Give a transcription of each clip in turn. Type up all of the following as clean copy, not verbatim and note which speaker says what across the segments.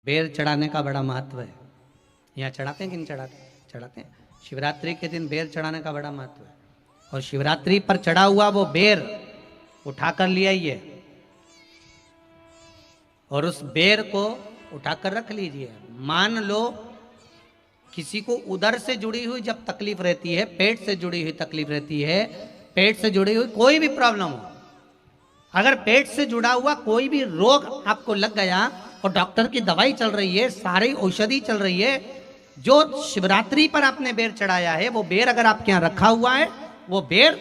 Speaker 1: बेर चढ़ाने का बड़ा महत्व है। यहाँ चढ़ाते हैं कि नहीं चढ़ाते? चढ़ाते हैं। शिवरात्रि के दिन बेर चढ़ाने का बड़ा महत्व है। और शिवरात्रि पर चढ़ा हुआ वो बेर उठाकर ले आइए और उस बेर को उठाकर रख लीजिए। मान लो किसी को उदर से जुड़ी हुई जब तकलीफ रहती है, पेट से जुड़ी हुई तकलीफ रहती है, पेट से जुड़ी हुई कोई भी प्रॉब्लम हो, अगर पेट से जुड़ा हुआ कोई भी रोग आपको लग गया और डॉक्टर की दवाई चल रही है, सारी औषधि चल रही है, जो शिवरात्रि पर आपने बेर चढ़ाया है वो बेर अगर आपके यहाँ रखा हुआ है, वो बेर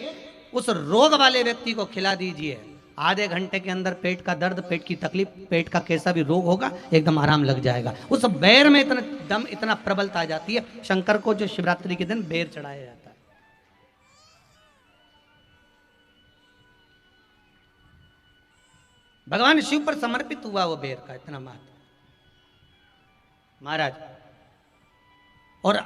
Speaker 1: उस रोग वाले व्यक्ति को खिला दीजिए। आधे घंटे के अंदर पेट का दर्द, पेट की तकलीफ, पेट का कैसा भी रोग होगा एकदम आराम लग जाएगा। उस बेर में इतना दम, इतना प्रबलता आ जाती है। शंकर को जो शिवरात्रि के दिन बेर चढ़ाया जाता है। भगवान शिव पर समर्पित हुआ वो बेर का इतना महत्व महाराज। और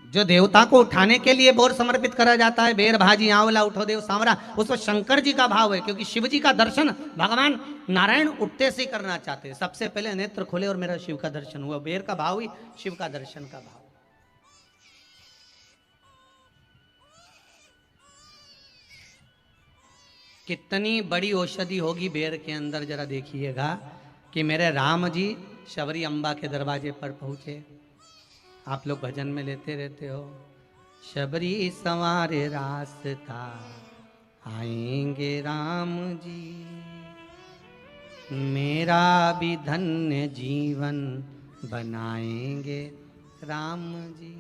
Speaker 1: जो देवता को उठाने के लिए बोर समर्पित करा जाता है, बेर भाजी आंवला उठो देव सांवरा, उसमें शंकर जी का भाव है, क्योंकि शिव जी का दर्शन भगवान नारायण उठते से करना चाहते हैं। सबसे पहले नेत्र खोले और मेरा शिव का दर्शन हुआ। बेर का भाव ही शिव का दर्शन का भाव। कितनी बड़ी औषधि होगी बेर के अंदर, जरा देखिएगा कि मेरे राम जी शबरी अम्बा के दरवाजे पर पहुंचे। आप लोग भजन में लेते रहते हो, शबरी संवारे रास्ता आएंगे राम जी, मेरा भी धन्य जीवन बनाएंगे राम जी।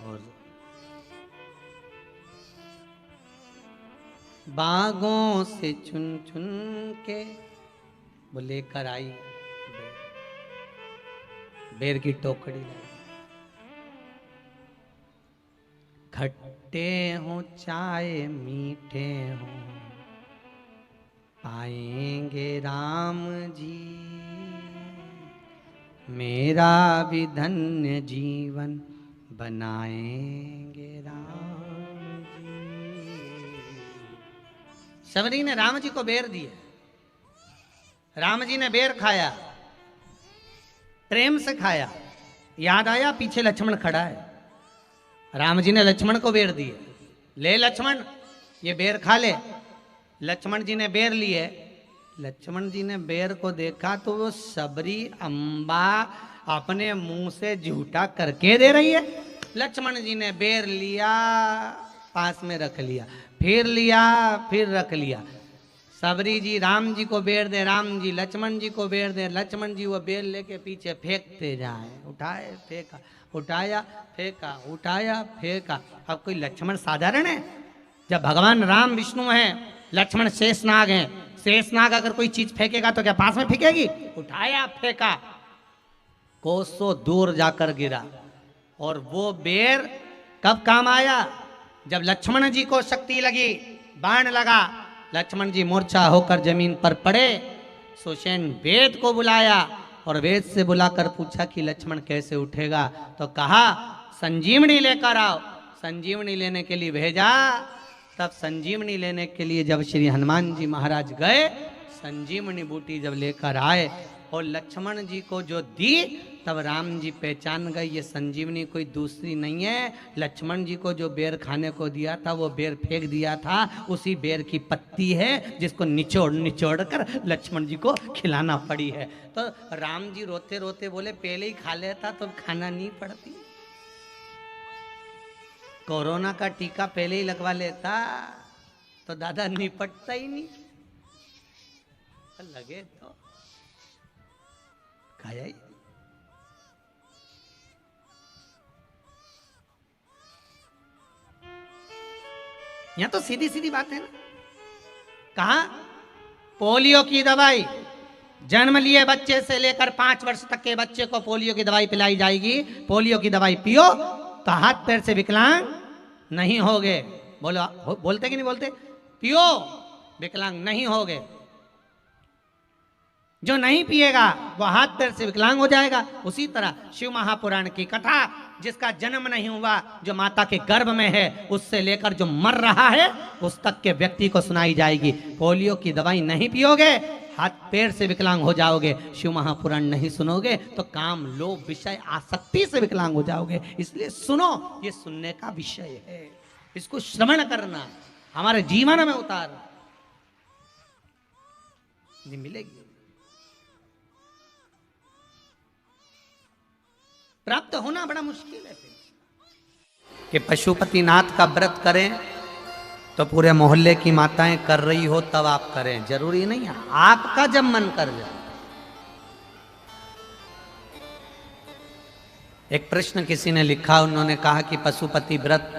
Speaker 1: और बागों से चुन चुन के वो लेकर आई बेर की टोकरी लाई। खट्टे हो चाहे मीठे हो पाएंगे राम जी, मेरा भी धन्य जीवन बनाएंगे राम जी। शबरी ने राम जी को बेर दिया। राम जी ने बेर खाया, प्रेम से खाया। याद आया पीछे लक्ष्मण खड़ा है। राम जी ने लक्ष्मण को बेर दिए। ले लक्ष्मण, ये बेर खा ले। लक्ष्मण जी ने बेर लिए। लक्ष्मण जी ने बेर को देखा तो वो शबरी अम्बा अपने मुंह से झूठा करके दे रही है। लक्ष्मण जी ने बेर लिया, पास में रख लिया, फिर लिया, फिर रख लिया। शबरी जी राम जी को बेर दे, राम जी लक्ष्मण जी को बेर दे, लक्ष्मण जी वो बेर लेके पीछे फेंकते जाए। उठाए फेंका, उठाया फेंका, उठाया फेंका। अब कोई लक्ष्मण साधारण है? जब भगवान राम विष्णु हैं, लक्ष्मण शेषनाग हैं। शेषनाग अगर कोई चीज फेंकेगा तो क्या पास में फेंकेगी? उठाया फेंका, कोसों दूर जाकर गिरा। और वो बेर कब काम आया? जब लक्ष्मण जी को शक्ति लगी, बाण लगा, लक्ष्मण जी मूर्छा होकर जमीन पर पड़े। सुषेण वेद को बुलाया और वेद से बुलाकर पूछा कि लक्ष्मण कैसे उठेगा? तो कहा संजीवनी लेकर आओ। संजीवनी लेने के लिए भेजा। तब संजीवनी लेने के लिए जब श्री हनुमान जी महाराज गए, संजीवनी बूटी जब लेकर आए और लक्ष्मण जी को जो दी, तब राम जी पहचान गए ये संजीवनी कोई दूसरी नहीं है। लक्ष्मण जी को जो बेर खाने को दिया था, वो बेर फेंक दिया था, उसी बेर की पत्ती है जिसको निचोड़ निचोड़ कर लक्ष्मण जी को खिलाना पड़ी है। तो राम जी रोते रोते बोले पहले ही खा लेता तो खाना नहीं पड़ती। कोरोना का टीका पहले ही लगवा लेता तो दादा निपटता ही नहीं। लगे तो खाया ही। यहां तो सीधी सीधी बात है ना। कहा पोलियो की दवाई जन्म लिए बच्चे से लेकर 5 वर्ष तक के बच्चे को पोलियो की दवाई पिलाई जाएगी। पोलियो की दवाई पियो तो हाथ पैर से विकलांग नहीं होगे। बोलो, बोलते कि नहीं बोलते? पियो विकलांग नहीं होगे। जो नहीं पिएगा वो हाथ पैर से विकलांग हो जाएगा। उसी तरह शिव महापुराण की कथा, जिसका जन्म नहीं हुआ, जो माता के गर्भ में है, उससे लेकर जो मर रहा है उस तक के व्यक्ति को सुनाई जाएगी। पोलियो की दवाई नहीं पियोगे, हाथ पैर से विकलांग हो जाओगे। शिव महापुराण नहीं सुनोगे तो काम, लोभ, विषय, आसक्ति से विकलांग हो जाओगे। इसलिए सुनो, ये सुनने का विषय है, इसको श्रवण करना, हमारे जीवन में उतारना, मिलेगी। प्राप्त होना बड़ा मुश्किल है कि पशुपतिनाथ का व्रत करें तो पूरे मोहल्ले की माताएं कर रही हो तब आप करें, जरूरी नहीं है, आपका जब मन कर जाए। एक प्रश्न किसी ने लिखा, उन्होंने कहा कि पशुपति व्रत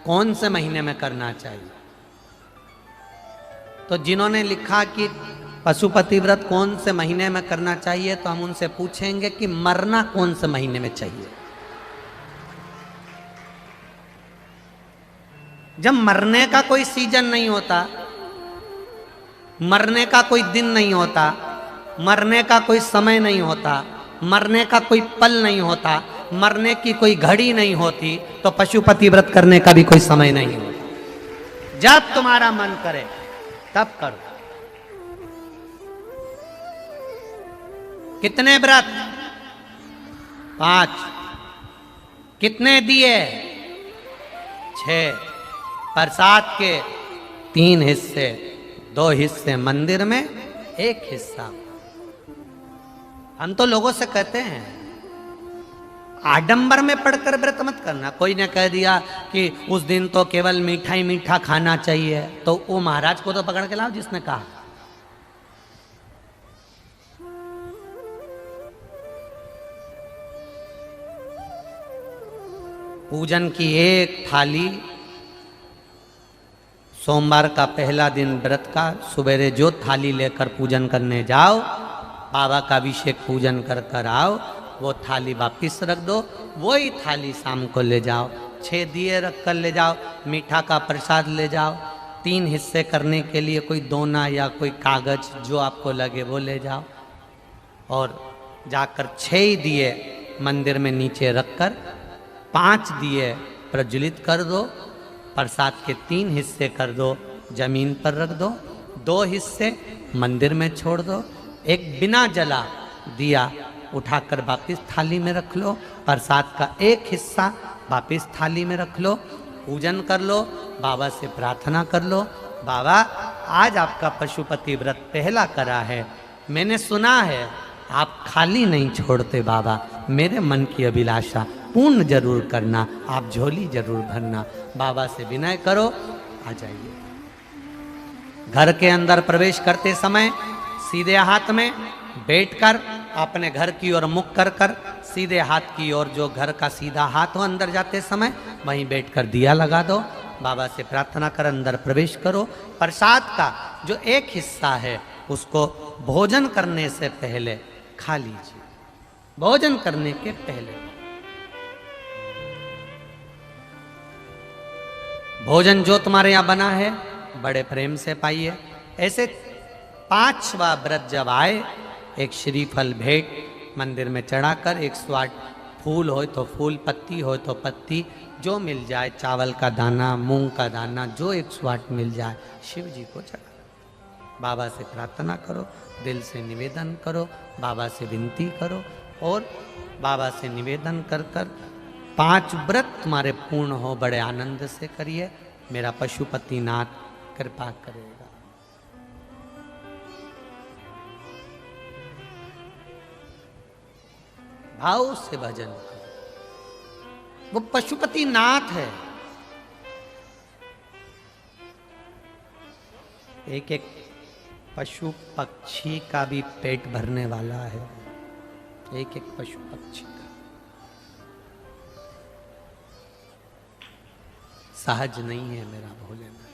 Speaker 1: कौन से महीने में करना चाहिए। तो जिन्होंने लिखा कि पशुपति व्रत कौन से महीने में करना चाहिए, तो हम उनसे पूछेंगे कि मरना कौन से महीने में चाहिए। जब मरने का कोई सीजन नहीं होता, मरने का कोई दिन नहीं होता, मरने का कोई समय नहीं होता, मरने का कोई पल नहीं होता, मरने की कोई घड़ी नहीं होती, तो पशुपति व्रत करने का भी कोई समय नहीं होता। जब तुम्हारा मन करे तब करो। कितने व्रत? 5। कितने दिए? 6। प्रसाद के 3 हिस्से, 2 हिस्से मंदिर में, 1 हिस्सा। हम तो लोगों से कहते हैं आडंबर में पढ़कर व्रत मत करना। कोई ने कह दिया कि उस दिन तो केवल मीठा ही मीठा खाना चाहिए, तो वो महाराज को तो पकड़ के लाओ जिसने कहा। पूजन की एक थाली, सोमवार का पहला दिन व्रत का, सवेरे जो थाली लेकर पूजन करने जाओ, बाबा का अभिषेक पूजन कर कर आओ, वो थाली वापिस रख दो, वही थाली शाम को ले जाओ, 6 दिए रख कर ले जाओ, मीठा का प्रसाद ले जाओ, 3 हिस्से करने के लिए कोई दोना या कोई कागज जो आपको लगे वो ले जाओ, और जाकर 6 दिए मंदिर में नीचे रखकर 5 दिए प्रज्वलित कर दो। प्रसाद के 3 हिस्से कर दो, जमीन पर रख दो, 2 हिस्से मंदिर में छोड़ दो, एक बिना जला दिया उठाकर वापिस थाली में रख लो, प्रसाद का 1 हिस्सा वापिस थाली में रख लो, पूजन कर लो, बाबा से प्रार्थना कर लो, बाबा आज आपका पशुपति व्रत पहला करा है, मैंने सुना है आप खाली नहीं छोड़ते बाबा, मेरे मन की अभिलाषा पूर्ण जरूर करना, आप झोली जरूर भरना। बाबा से विनय करो, आ जाइए। घर के अंदर प्रवेश करते समय सीधे हाथ में बैठकर अपने घर की ओर मुख कर कर, सीधे हाथ की ओर, जो घर का सीधा हाथ हो, अंदर जाते समय वहीं बैठकर दिया लगा दो, बाबा से प्रार्थना कर अंदर प्रवेश करो। प्रसाद का जो 1 हिस्सा है उसको भोजन करने से पहले खा लीजिए, भोजन करने के पहले। भोजन जो तुम्हारे यहाँ बना है बड़े प्रेम से पाइए। ऐसे 5वां व्रत जब आए, एक श्रीफल भेंट मंदिर में चढ़ाकर, 108 फूल हो तो फूल, पत्ती हो तो पत्ती, जो मिल जाए, चावल का दाना, मूंग का दाना, जो 108 मिल जाए, शिव जी को चढ़ा। बाबा से प्रार्थना करो, दिल से निवेदन करो, बाबा से विनती करो, और बाबा से निवेदन कर कर 5 व्रत तुम्हारे पूर्ण हो, बड़े आनंद से करिए, मेरा पशुपतिनाथ कृपा करेगा। भाव से भजन करो, वो पशुपतिनाथ है। एक एक पशु पक्षी का भी पेट भरने वाला है, एक एक पशु पक्षी का। सहज नहीं है मेरा भोलेनाथ।